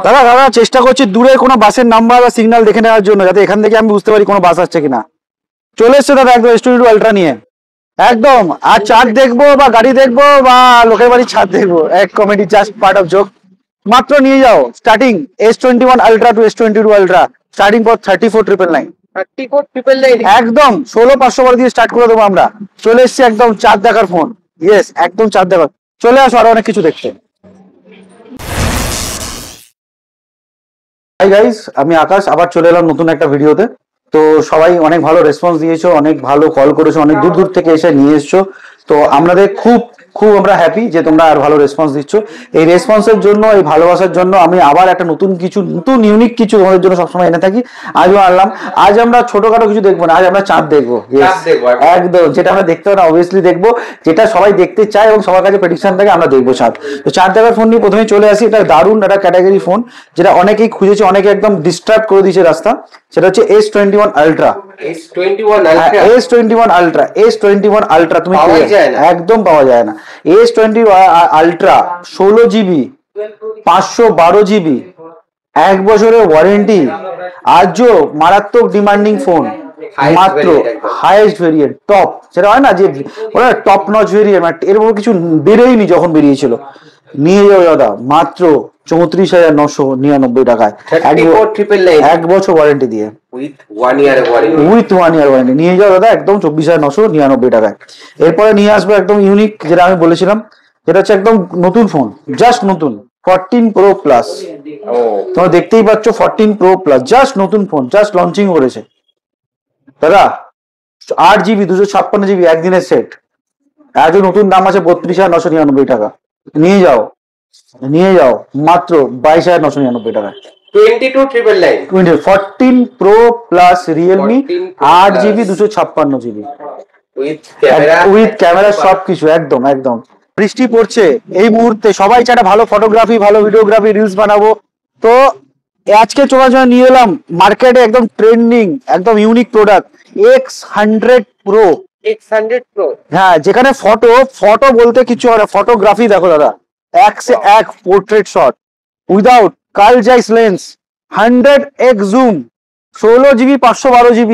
দাদা দাদা চেষ্টা করছি দূরে কোনো বাসের নাম্বার বা সিগন্যাল দেখে নেওয়ার জন্য, যাতে এখান থেকে আমি বুঝতে পারি কোনো বাস আসছে কিনা। চলে এসছে দাদা একদম S22 আলট্রা নিয়ে একদম। আর চাঁদ দেখবো বা গাড়ি দেখবো বা লোকের বাড়ির ছাদ দেখবো, এক comedy, just part of joke. মাত্র নিয়ে যাও starting S21 ultra to S22 ultra starting for 34,999 একদম 16,500 দিয়ে স্টার্ট করে দেবো আমরা। চলে এসছি একদম চাঁদ দেখার ফোন, ইয়েস একদম চাঁদ দেখার। চলে আসো আরো অনেক কিছু দেখতে। হাই গাইস, আমি আকাশ আবার চলে এলাম নতুন একটা ভিডিওতে। তো সবাই অনেক ভালো রেসপন্স দিয়েছো, অনেক ভালো কল করেছো, অনেক দূর দূর থেকে এসে নিয়ে এসছো। তো আমাদের খুব খুব আমরা হ্যাপি যে তোমরা আর ভালো রেসপন্স দিচ্ছ। এই রেসপন্সের জন্য, এই ভালোবাসার জন্য আমি আবার একটা নতুন ইউনিক কিছু তোমাদের জন্য সবসময় এনে থাকি। আজও আনলাম। আজ আমরা ছোটখাটো কিছু দেখবো না, আজ আমরা চাঁদ দেখবো। একদম, যেটা আমরা দেখতে না অবভিয়াসলি দেখবো, যেটা সবাই দেখতে চায় এবং সবার কাছে প্রেডিকশন থাকে, আমরা দেখবো চাঁদ। তো চাঁদ দেখার ফোন নিয়ে প্রথমে চলে আসি। এটা দারুণ একটা ক্যাটাগরি ফোন, যেটা অনেকেই খুঁজেছে, অনেকে একদম ডিস্টার্ব করে দিয়েছে রাস্তা। সেটা হচ্ছে S21 আলট্রা। S21 আলট্রা তুমি একদম পাওয়া যায় না। S20 আলট্রা 16GB 512GB 1 বছরের ওয়ারেন্টি। আজও মারাত্মক ডিমান্ডিং ফোন, মাত্র হাইয়েস্ট ভেরিয়েন্ট টপ, সেটা হয় না যে ওরা টপ নচ ভেরিয়েন্ট, এরকম কিছু বেরোয়নি যখন বেরিয়েছিল। নিয়ে যাও দাদা মাত্র 34,999 টাকায়, 1 বছর ওয়ারেন্টি দিয়ে, উইথ 1 ইয়ার ওয়ারেন্টি। নিয়ে যাও দাদা একদম 24,999 টাকায়। এরপরে নিয়ে আসবো একদম ইউনিক, যেটা আমি বলেছিলাম, যেটা হচ্ছে একদম নতুন ফোন, জাস্ট নতুন 14 Pro Plus। তোমরা দেখতেই পাচ্ছ 14 Pro Plus জাস্ট নতুন ফোন, জাস্ট লঞ্চিং করেছে দাদা। 8GB 256GB একদিনের সেট, আজও নতুন দাম আছে 32,999 টাকা। নিয়ে যাও মাত্র 22,999 টাকা। 14 Pro Plus Realme 8GB 256GB with camera সবকিছু একদম একদম। বৃষ্টি পড়ছে এই মুহূর্তে, সবাই চায় ভালো ফটোগ্রাফি, ভালো ভিডিওগ্রাফি, রিলস বানাবো। তো আজকে তোমার জন্য নিয়ে এলাম মার্কেটে একদম ট্রেন্ডিং, একদম ইউনিক প্রোডাক্ট X100 Pro। হ্যাঁ, যেখানে ফটো বলতে কিছু হয় না, ফটোগ্রাফি দেখো দাদা, 1 portrait shot without Carl Zeiss lens, 100x zoom, 16GB 512GB,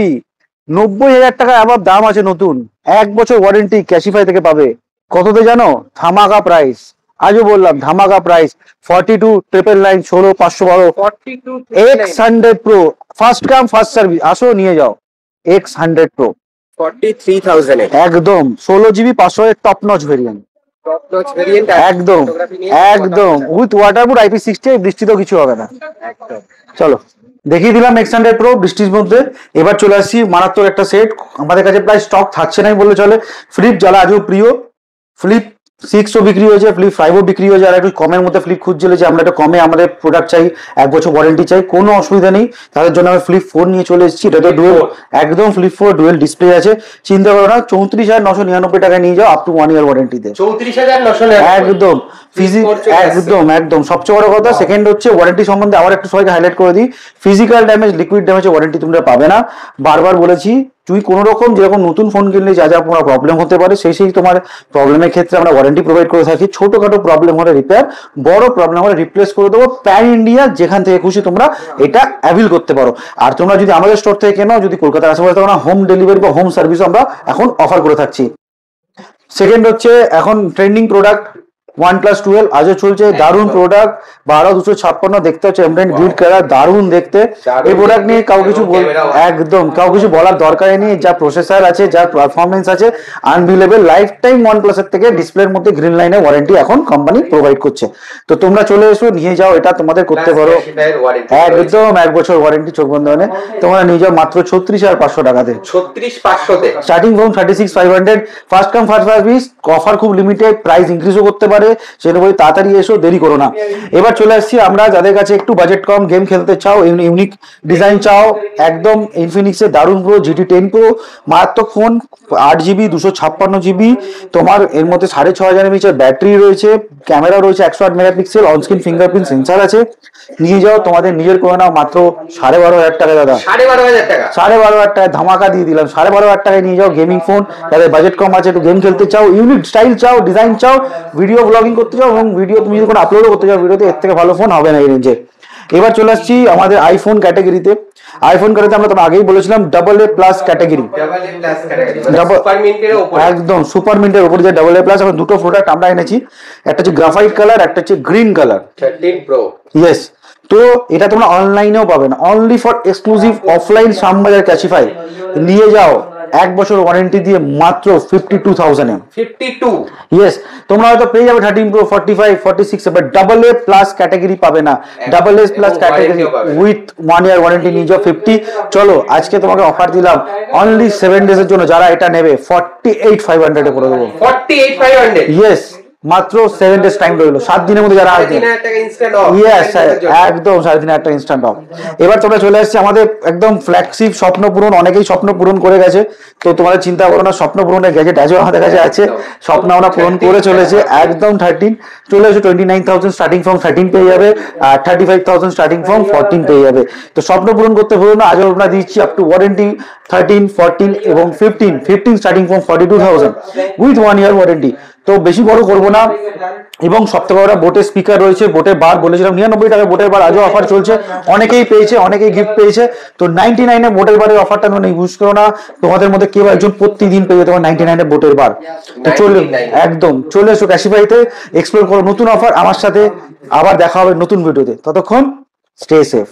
90,000 টাকা অ্যাবাভ দাম আছে নতুন, 1 বছর ওয়ারেন্টি ক্যাশিফাই থেকে পাবে। কততে জানো? ধামাকা প্রাইস, আজও বললাম ধামাকা price, 42,999, 16,512 X100 Pro, first come first service. আসো নিয়ে যাও X100 Pro 43,000 একদম 16GB 512 টপ নচ ভেরিয়েন্ট, একদম একদম উইথ ওয়াটারপ্রুফ IP60। বৃষ্টিতেও কিছু হবে না। চলো দেখিয়ে দিলাম X100 Pro বৃষ্টির মধ্যে। এবার চলে আসছি মারাত্মক একটা সেট, আমাদের কাছে প্রায় স্টক থাকছে নাই বললে চলে। ফ্লিপ যারা আজও প্রিয়, ফ্লিপ 6ও বিক্রি হয়েছে, ফ্লিপ 5ও বিক্রি হয়েছে। আর একটু কমের মধ্যে ফ্লিপ খুঁজছিল যে আমরা একটা কমে আমাদের প্রোডাক্ট চাই, 1 বছর ওয়ারেন্টি চাই, কোনো অসুবিধা নেই। তাদের জন্য আমি ফ্লিপ 4 নিয়ে চলে এসেছি। এটা তো ডুয়েল, একদম ফ্লিপ 4 ডুয়েল ডিসপ্লে আছে, চিন্তা করো না। 34,999 টাকায় নিয়ে যাও, আপ টু 1 ইয়ার ওয়ারেন্টিতে। 34,999 একদম একদম একদম। সবচেয়ে বড় কথা সেকেন্ড হচ্ছে ওয়ারেন্টি সম্বন্ধে আবার একটু সবাইকে হাইলাইট করে দিই, ফিজিক্যাল ড্যামেজ, লিকুইড ড্যামেজের ওয়ারেন্টি তোমরা পাবে না। বারবার বলেছি, তুই কোনো রকম যেরকম নতুন ফোন কিনলে যা যা প্রবলেম হতে পারে, সেই তোমার প্রবলেমের ক্ষেত্রে আমরা ওয়ারেন্টি প্রোভাইড করে থাকি। ছোটখাটো প্রবলেম হলে রিপেয়ার, বড় প্রবলেম হলে রিপ্লেস করে দেবো। প্যান ইন্ডিয়া যেখান থেকে খুশি তোমরা এটা অ্যাভেল করতে পারো। আর তোমরা যদি আমাদের স্টোর থেকে কেনো, যদি কলকাতার আশেপাশে থাকো না, হোম ডেলিভারি বা হোম সার্ভিস আমরা এখন অফার করে থাকছি। সেকেন্ড হচ্ছে এখন ট্রেন্ডিং প্রোডাক্ট OnePlus 12 আজও চলছে, দারুণ প্রোডাক্ট, 12,256 দেখতে হচ্ছে এমব্রেন গ্রিড কালার, দারুণ দেখতে। এই প্রোডাক্ট নিয়ে কাউ কিছু বলার দরকারই নেই। যা প্রসেসর আছে, যা পারফরমেন্স আছে, আনবিলেবল। লাইফ টাইম OnePlus এর থেকে ডিসপ্লের মধ্যে গ্রিন লাইনে ওয়ারেন্টি এখন কোম্পানি প্রোভাইড করছে। তো তোমরা চলে এসো, নিয়ে যাও, এটা তোমাদের করতে পারো। একদম 1 বছর ওয়ারেন্টি চোখ বন্ধ মানে। তোমরা নিয়ে যাও মাত্র 36,500 টাকাতে, 36,500 starting from 36,500। First come first service, offer খুব লিমিটেড, প্রাইস ইনক্রিজও করতে পারে। সেটা বলি তাড়াতাড়ি এসো, দেরি করো না। এবার চলে আসছি আমরা যাদের কাছে একটু বাজেট কম, গেম খেলতে চাও, ইউনিক ডিজাইন চাও, একদম ইনফিনিক্সের দারুণ প্রো GT10 Pro মারাত্মক ফোন, 8GB 256GB। তোমার এর মধ্যে 6,500 mAh ব্যাটারি রয়েছে, ক্যামেরা রয়েছে 108 মেগাপিক্সেল, অনস্ক্রিন ফিঙ্গারপ্রিন্ট সেন্সার আছে। নিয়ে যাও, তোমাদের নিজের করে নাও মাত্র 12,500 টাকা দাদা, 12,500 টাকা ধামাকা দিয়ে দিলাম। 12,500 টাকায় নিয়ে যাও গেমিং ফোন, যাদের বাজেট কম আছে, একটু গেম খেলতে চাও, ইউনিক স্টাইল চাও, ডিজাইন চাও, ভিডিও ব্লগিং করতে চাও এবং ভিডিও তুমি যদি কোনো আপলোডও করতে চাও ভিডিওতে, এর থেকে ভালো ফোন হবে না এই রেঞ্জে। এবার চলে আসছি আমাদের আইফোন ক্যাটাগরিতে। আইফোন ক্যাটাগরিতে আমরা তোমাকে আগেই বলেছিলাম AA+ ক্যাটাগরি, একদম সুপার মিন্টের উপরে যে AA+। এখন দুটো প্রোডাক্ট আমরা এনেছি, একটা হচ্ছে গ্রাফাইট কালার, একটা হচ্ছে গ্রিন কালার 13 Pro। ইয়েস, তো এটা তোমরা অনলাইনেও পাবে না, only for exclusive offline Shyambazar Cashify নিয়ে যাও 1 বছর ওয়ারেন্টি দিয়ে মাত্র 52,000 এ। 52? ইয়েস, তোমরা হয়তো পেয়ে যাবে 13 Pro 45 46 বাট AA+ ক্যাটাগরি পাবে না। AA+ category with 1 year warranty নিয়ে যাও 50। চলো আজকে তোমাকে অফার দিলাম অনলি 7 ডেজ এর জন্য, যারা এটা নেবে 48,500 এ করে দেবো। 48,500? ইয়েস, মাত্র 7 ডেজ টাইম রইলো, 7 দিনের মধ্যে যারা আসবে। ইয়েস, একদম 3,500 টাকা ইনস্ট্যান্ট অফ। এবার তোমরা চলে আসছে আমাদের একদম ফ্ল্যাগশিপ স্বপ্ন পূরণ, অনেকেই স্বপ্ন পূরণ করে গেছে, তো তোমাদের চিন্তা করো না, স্বপ্ন পূরণের গ্যাজেট আজও আমাদের কাছে আছে, স্বপ্ন আমরা পূরণ করে চলেছে একদম। 13 চলে এসে 29,000 স্টার্টিং ফ্রম 13 পেয়ে যাবে, আর 35,000 স্টার্টিং ফ্রম 14 পেয়ে যাবে। তো স্বপ্ন পূরণ করতে ভুলো না, আজও আমরা দিচ্ছি আপ টু ওয়ারেন্টি 13, 14 এবং 15 starting from 42,000 with 1 year warranty. তো বেশি বড় করবো না, এবং সবথেকে বড় বোটের স্পিকার রয়েছে, বোটের বার বলেছিলাম 99 টাকা বোটের বার, আজও অফার চলছে, অনেকেই পেয়েছে, অনেকেই গিফট পেয়েছে। তো 99 এ বোটের বারের অফারটা তোমরা ইউজ করো না, তোমাদের মধ্যে কেউ একজন প্রতিদিন পেয়ে তোমার 99 এ বোটের বার। তো চলে একদম চলে এসো ক্যাশিফাইতে, এক্সপ্লোর করো নতুন অফার আমার সাথে। আবার দেখা হবে নতুন ভিডিওতে, ততক্ষণ স্টে সেফ।